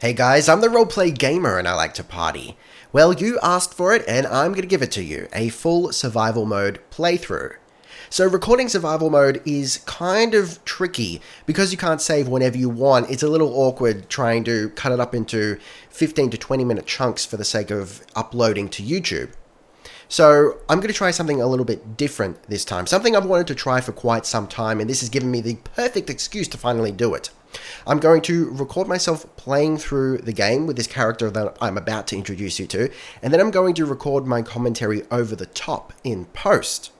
Hey guys, I'm the Roleplay Gamer and I like to party. Well, you asked for it and I'm going to give it to you, a full survival mode playthrough. So recording survival mode is kind of tricky because you can't save whenever you want. It's a little awkward trying to cut it up into 15 to 20 minute chunks for the sake of uploading to YouTube. So I'm going to try something a little bit different this time, something I've wanted to try for quite some time, and this has given me the perfect excuse to finally do it. I'm going to record myself playing through the game with this character that I'm about to introduce you to, and then I'm going to record my commentary over the top in post.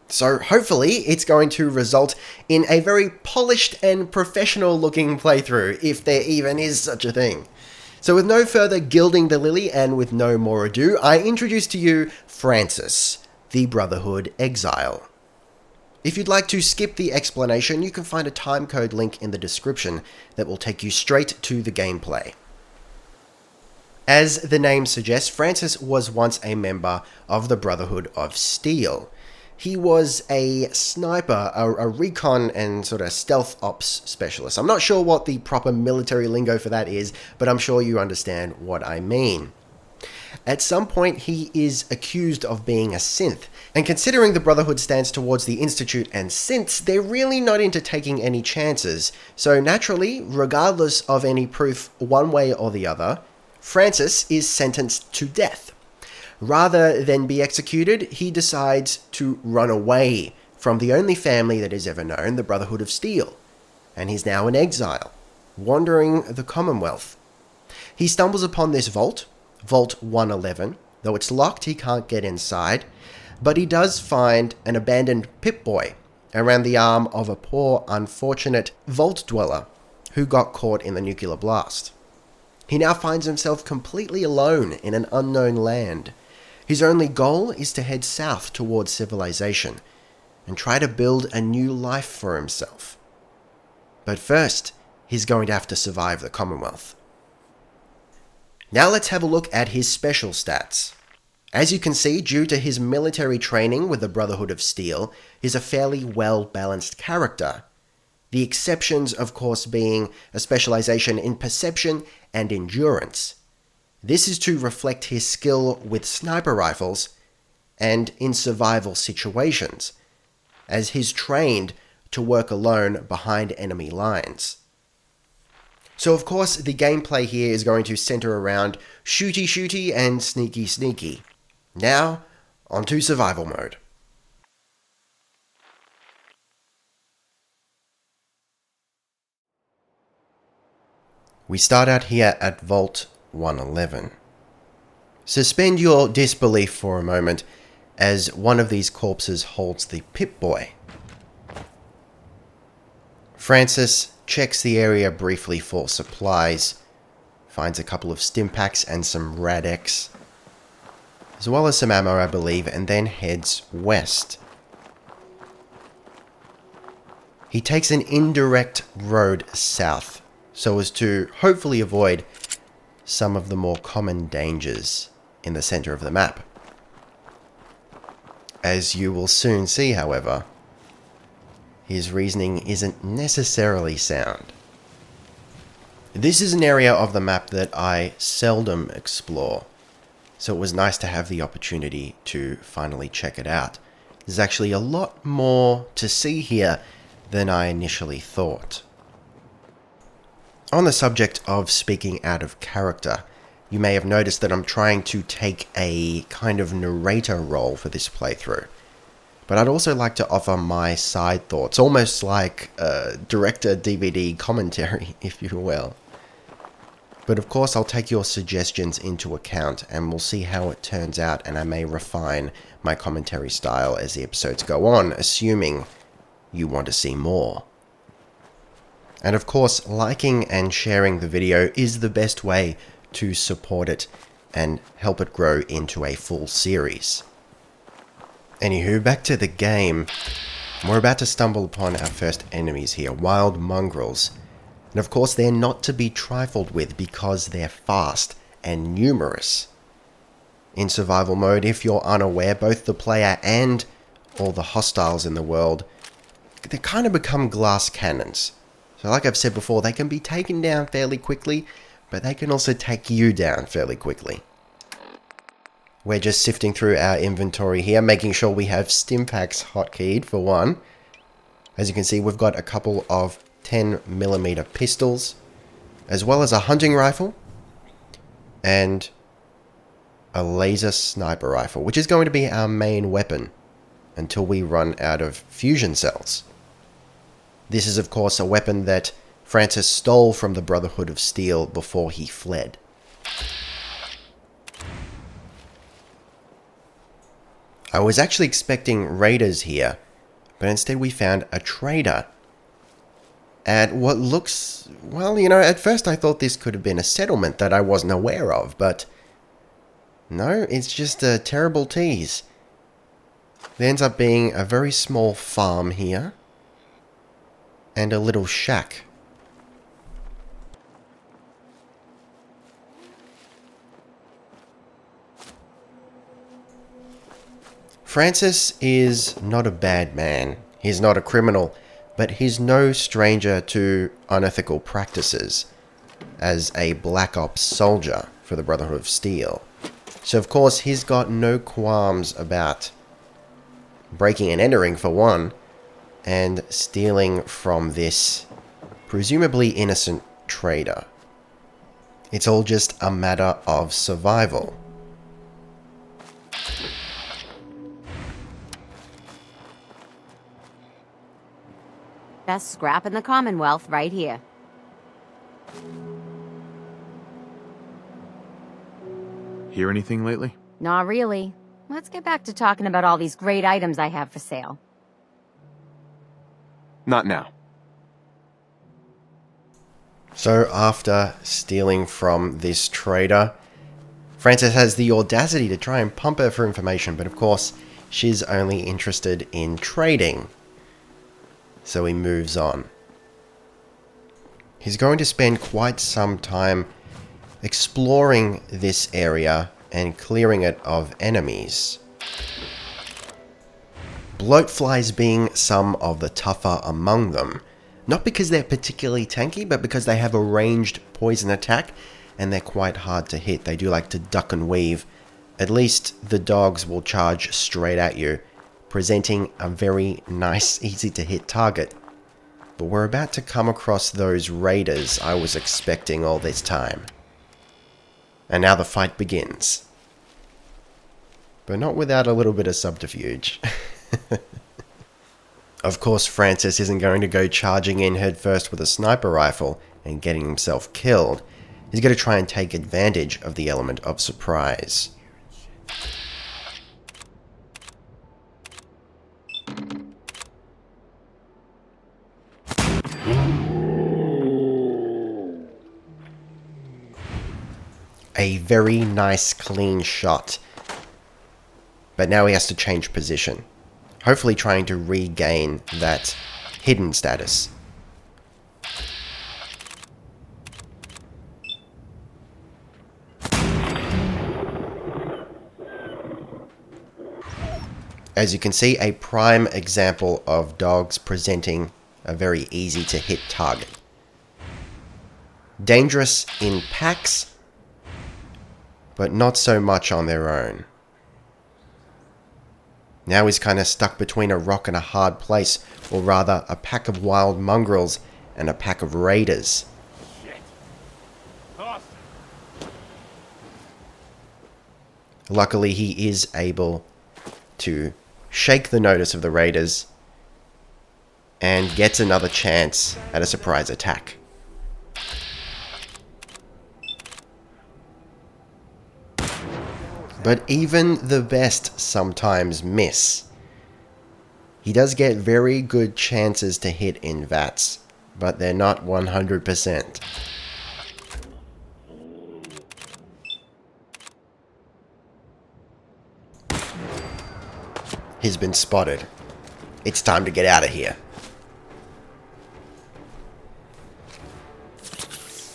So hopefully it's going to result in a very polished and professional looking playthrough, if there even is such a thing. So with no further gilding the lily and with no more ado, I introduce to you Francis, the Brotherhood Exile. If you'd like to skip the explanation, you can find a timecode link in the description that will take you straight to the gameplay. As the name suggests, Francis was once a member of the Brotherhood of Steel. He was a sniper, a recon and sort of stealth ops specialist. I'm not sure what the proper military lingo for that is, but I'm sure you understand what I mean. At some point, he is accused of being a synth, and considering the Brotherhood stands towards the Institute and synths, they're really not into taking any chances. So naturally, regardless of any proof one way or the other, Francis is sentenced to death. Rather than be executed, he decides to run away from the only family that is ever known, the Brotherhood of Steel, and he's now in exile, wandering the Commonwealth. He stumbles upon this vault, Vault 111. Though it's locked, he can't get inside, but he does find an abandoned Pip-Boy around the arm of a poor, unfortunate vault dweller who got caught in the nuclear blast. He now finds himself completely alone in an unknown land. His only goal is to head south towards civilization and try to build a new life for himself. But first, he's going to have to survive the Commonwealth. Now let's have a look at his special stats. As you can see, due to his military training with the Brotherhood of Steel, he's a fairly well-balanced character. The exceptions, of course, being a specialization in perception and endurance. This is to reflect his skill with sniper rifles and in survival situations, as he's trained to work alone behind enemy lines. So of course, the gameplay here is going to center around shooty and sneaky. Now, onto survival mode. We start out here at Vault 111. Suspend your disbelief for a moment, as one of these corpses holds the Pip-Boy. Francis checks the area briefly for supplies, finds a couple of stim packs and some Rad-X, as well as some ammo, I believe, and then heads west. He takes an indirect road south, so as to hopefully avoid some of the more common dangers in the center of the map. As you will soon see, however, his reasoning isn't necessarily sound. This is an area of the map that I seldom explore, so it was nice to have the opportunity to finally check it out. There's actually a lot more to see here than I initially thought. On the subject of speaking out of character, you may have noticed that I'm trying to take a kind of narrator role for this playthrough. But I'd also like to offer my side thoughts, almost like a director DVD commentary, if you will. But of course, I'll take your suggestions into account and we'll see how it turns out, and I may refine my commentary style as the episodes go on, assuming you want to see more. And of course, liking and sharing the video is the best way to support it and help it grow into a full series. Anywho, back to the game. We're about to stumble upon our first enemies here, wild mongrels. And of course, they're not to be trifled with because they're fast and numerous. In survival mode, if you're unaware, both the player and all the hostiles in the world, they kind of become glass cannons. So like I've said before, they can be taken down fairly quickly, but they can also take you down fairly quickly. We're just sifting through our inventory here, making sure we have Stimpaks hotkeyed for one. As you can see, we've got a couple of 10mm pistols, as well as a hunting rifle and a laser sniper rifle, which is going to be our main weapon until we run out of fusion cells. This is, of course, a weapon that Francis stole from the Brotherhood of Steel before he fled. I was actually expecting raiders here, but instead we found a trader at what looks, well, at first I thought this could have been a settlement that I wasn't aware of, but no, it's just a terrible tease. There ends up being a very small farm here and a little shack. Francis is not a bad man. He's not a criminal, but he's no stranger to unethical practices as a Black Ops soldier for the Brotherhood of Steel. So of course he's got no qualms about breaking and entering for one, and stealing from this presumably innocent trader. It's all just a matter of survival. Best scrap in the Commonwealth right here. Hear anything lately? Not really. Let's get back to talking about all these great items I have for sale. Not now. So after stealing from this trader, Francis has the audacity to try and pump her for information, but of course she's only interested in trading. So he moves on. He's going to spend quite some time exploring this area and clearing it of enemies. Bloatflies being some of the tougher among them. Not because they're particularly tanky, but because they have a ranged poison attack and they're quite hard to hit. They do like to duck and weave. At least the dogs will charge straight at you, presenting a very nice, easy to hit target. But we're about to come across those raiders I was expecting all this time. And now the fight begins. But not without a little bit of subterfuge. Of course, Francis isn't going to go charging in headfirst with a sniper rifle and getting himself killed. He's going to try and take advantage of the element of surprise. A very nice clean shot. But now he has to change position. Hopefully trying to regain that hidden status. As you can see, a prime example of dogs presenting a very easy to hit target. Dangerous in packs, but not so much on their own. Now he's kind of stuck between a rock and a hard place, or rather a pack of wild mongrels and a pack of raiders. Luckily he is able to shake the notice of the raiders and gets another chance at a surprise attack. But even the best sometimes miss. He does get very good chances to hit in VATS, but they're not 100%. He's been spotted. It's time to get out of here.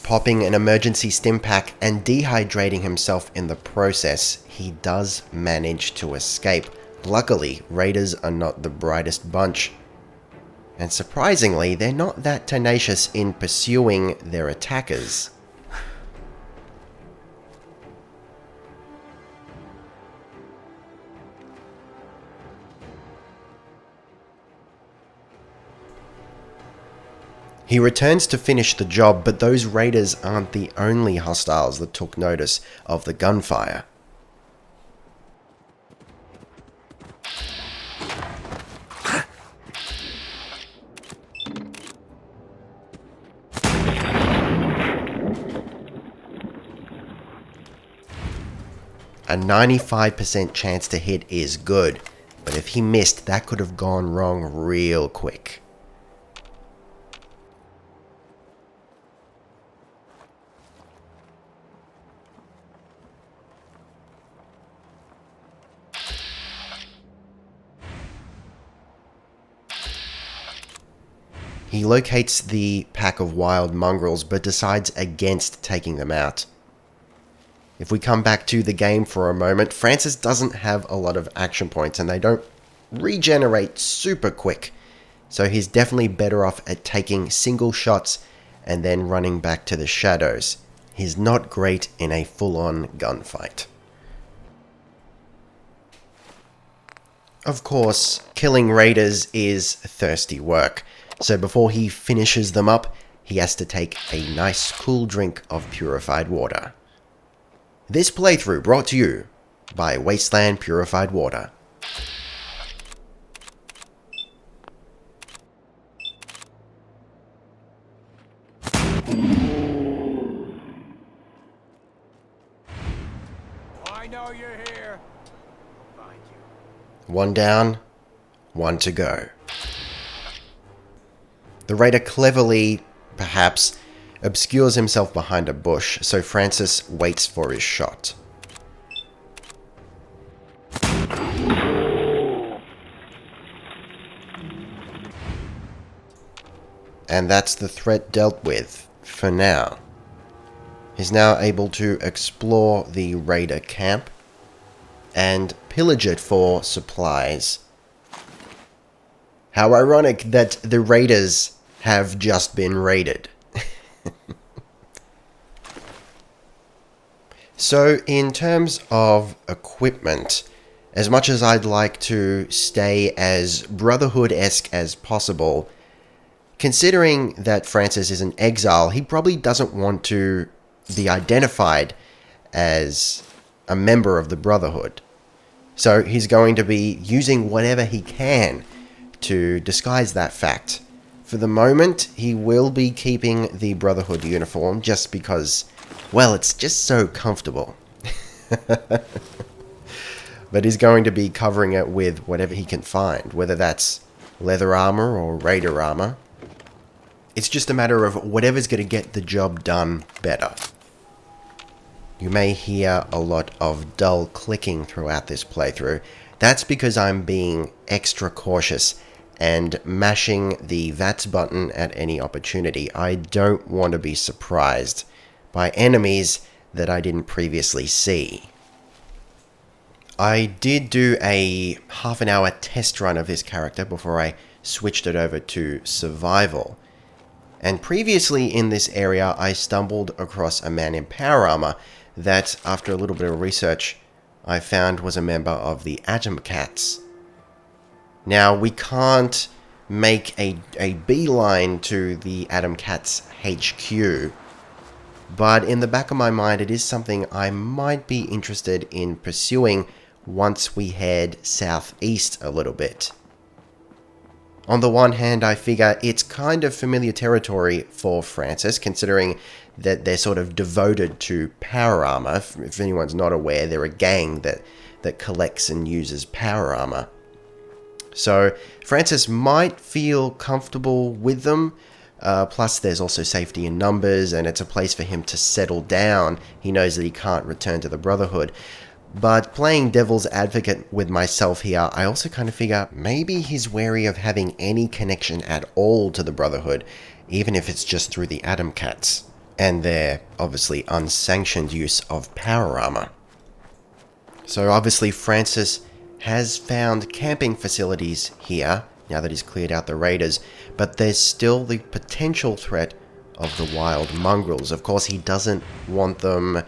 Popping an emergency stim pack and dehydrating himself in the process, he does manage to escape. Luckily, raiders are not the brightest bunch. And surprisingly, they're not that tenacious in pursuing their attackers. He returns to finish the job, but those raiders aren't the only hostiles that took notice of the gunfire. A 95% chance to hit is good, but if he missed, that could have gone wrong real quick. He locates the pack of wild mongrels, but decides against taking them out. If we come back to the game for a moment, Francis doesn't have a lot of action points and they don't regenerate super quick. So he's definitely better off at taking single shots and then running back to the shadows. He's not great in a full-on gunfight. Of course, killing raiders is thirsty work. So before he finishes them up, he has to take a nice cool drink of purified water. This playthrough brought to you by Wasteland Purified Water. I know you're here. I'll find you. One down, one to go. The raider cleverly, perhaps, obscures himself behind a bush, so Francis waits for his shot. And that's the threat dealt with, for now. He's now able to explore the raider camp and pillage it for supplies. How ironic that the raiders have just been raided. So, in terms of equipment, as much as I'd like to stay as Brotherhood-esque as possible, considering that Francis is an exile, he probably doesn't want to be identified as a member of the Brotherhood. So he's going to be using whatever he can to disguise that fact. For the moment, he will be keeping the Brotherhood uniform just because, well, it's just so comfortable. But he's going to be covering it with whatever he can find, whether that's leather armor or raider armor. It's just a matter of whatever's going to get the job done better. You may hear a lot of dull clicking throughout this playthrough. That's because I'm being extra cautious and mashing the VATS button at any opportunity. I don't want to be surprised by enemies that I didn't previously see. I did do a half an hour test run of this character before I switched it over to survival. And previously in this area, I stumbled across a man in power armor that, after a little bit of research, I found was a member of the Atom Cats. Now, we can't make a beeline to the Atom Cats HQ, but in the back of my mind, it is something I might be interested in pursuing once we head southeast a little bit. On the one hand, I figure it's kind of familiar territory for Francis, considering that they're sort of devoted to power armor. If anyone's not aware, they're a gang that collects and uses power armor. So Francis might feel comfortable with them. Plus, there's also safety in numbers, and it's a place for him to settle down. He knows that he can't return to the Brotherhood. But playing devil's advocate with myself here, I also kind of figure maybe he's wary of having any connection at all to the Brotherhood, even if it's just through the Atom Cats, and their obviously unsanctioned use of power armor. So obviously Francis has found camping facilities here, now that he's cleared out the raiders, but there's still the potential threat of the wild mongrels. Of course, he doesn't want them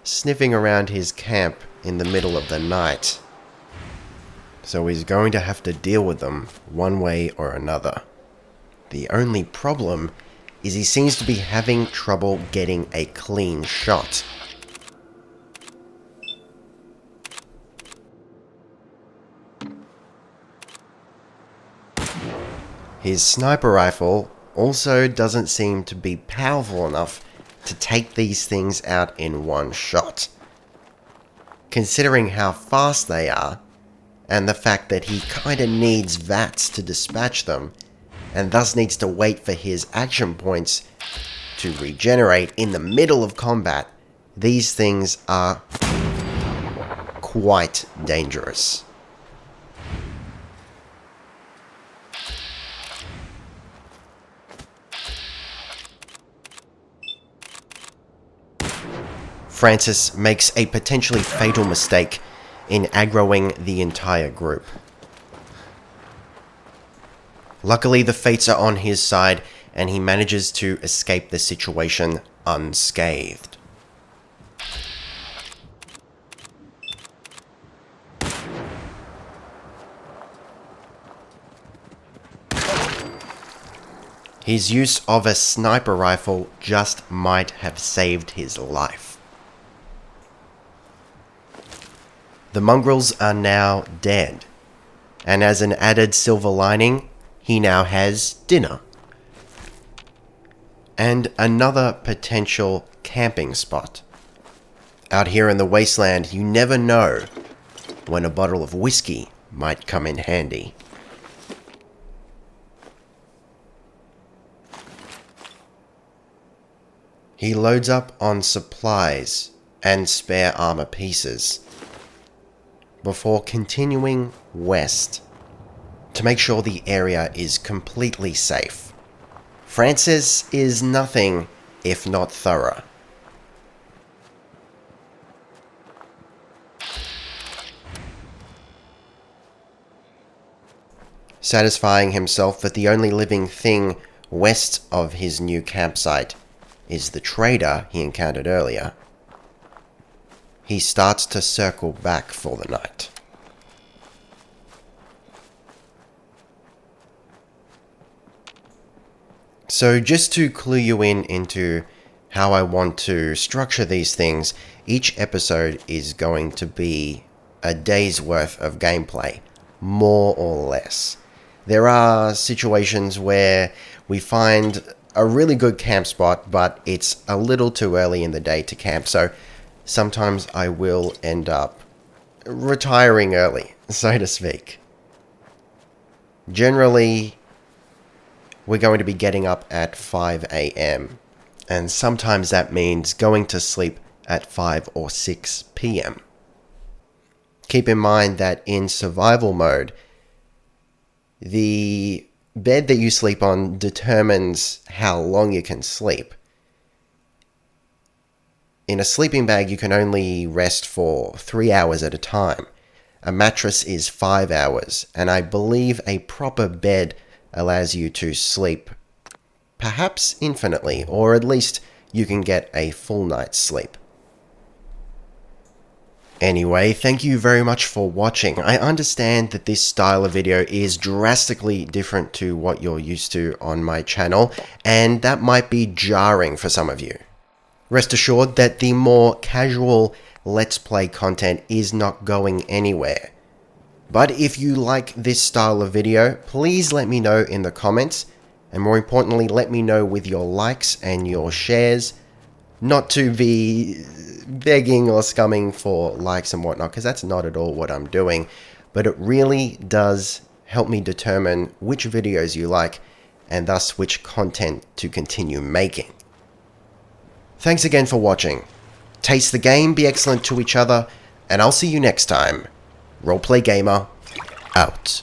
sniffing around his camp in the middle of the night. So he's going to have to deal with them one way or another. The only problem is he seems to be having trouble getting a clean shot. His sniper rifle also doesn't seem to be powerful enough to take these things out in one shot. Considering how fast they are, and the fact that he kinda needs VATS to dispatch them, and thus needs to wait for his action points to regenerate in the middle of combat, these things are quite dangerous. Francis makes a potentially fatal mistake in aggroing the entire group. Luckily, the fates are on his side, and he manages to escape the situation unscathed. His use of a sniper rifle just might have saved his life. The mongrels are now dead, and as an added silver lining, he now has dinner. And another potential camping spot. Out here in the Wasteland, you never know when a bottle of whiskey might come in handy. He loads up on supplies and spare armor pieces before continuing west to make sure the area is completely safe. Francis is nothing if not thorough. Satisfying himself that the only living thing west of his new campsite is the trader he encountered earlier, he starts to circle back for the night. So just to clue you into how I want to structure these things, each episode is going to be a day's worth of gameplay, more or less. There are situations where we find a really good camp spot, but it's a little too early in the day to camp, so sometimes I will end up retiring early, so to speak. Generally, we're going to be getting up at 5 a.m. and sometimes that means going to sleep at 5 or 6 p.m. Keep in mind that in survival mode, the bed that you sleep on determines how long you can sleep. In a sleeping bag, you can only rest for 3 hours at a time. A mattress is 5 hours, and I believe a proper bed allows you to sleep perhaps infinitely, or at least you can get a full night's sleep. Anyway, thank you very much for watching. I understand that this style of video is drastically different to what you're used to on my channel, and that might be jarring for some of you. Rest assured that the more casual Let's Play content is not going anywhere. But if you like this style of video, please let me know in the comments, and more importantly, let me know with your likes and your shares, not to be begging or scumming for likes and whatnot, because that's not at all what I'm doing, but it really does help me determine which videos you like, and thus which content to continue making. Thanks again for watching. Taste the game, be excellent to each other, and I'll see you next time. Roleplay Gamer, out.